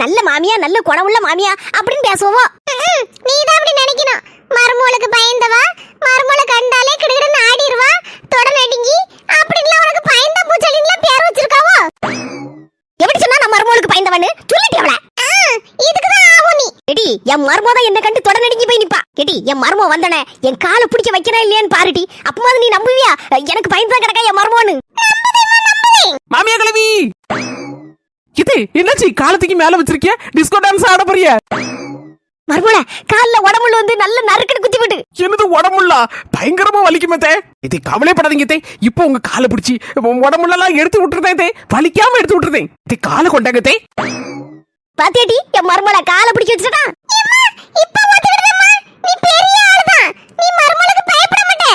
நல்ல மாமியா, நல்ல குணமுள்ள மாமியா அப்படின்னு பேசுவோம். நீ தான் அப்படி நினைக்கணும். மருமகளுக்கு பயந்தவா, மருமகளை கண்டாலே கிடுகிடுன்னு ஆடிடுவா, தொட நடுங்கி அப்படின்லாம் உனக்கு பயந்தா பூச்சலின்லாம் பேர் வச்சிருக்காவோ. எப்படி சொன்னா நான் மருமகளுக்கு பயந்தவன்னு சொல்லிட்டேவல. இதுக்கு தான் ஆகும் நீ. எடி என் மருமக என்ன கண்டு தொட நடுங்கி போய் நிப்பா. எடி என் மருமக வந்தனே என் காலை பிடிக்க வைக்கிறா இல்லையான்னு பாருடி. அப்பமாவது நீ நம்புவியா எனக்கு பயந்து தான் கிடக்கா என் மருமகன்னு? மாமியா கிளவி இது என்னாச்சு காலத்துக்கு மேல வச்சிருக்கிய? டிஸ்கோ டான்ஸ் ஆட போறிய? மருமல கால்ல உடம்புல வந்து நல்ல நறுக்குன்னு குத்தி விட்டு. என்னது உடம்புள்ளா? பயங்கரமா வலிக்குமே தே. இது கவலைப்படாதீங்க தே. இப்போ உங்க காலை பிடிச்சி உடம்புலாம் எடுத்து விட்டுறதே தே. வலிக்காம எடுத்து விட்டுறதே. தே காலை கொண்டாங்க தே. பாத்தியாடி என் மருமல காலை பிடிச்சி வச்சுட்டா. இப்ப ஓட்டி விடுறேம்மா. நீ பெரிய ஆளுதான். நீ மருமலுக்கு பயப்பட மாட்டே.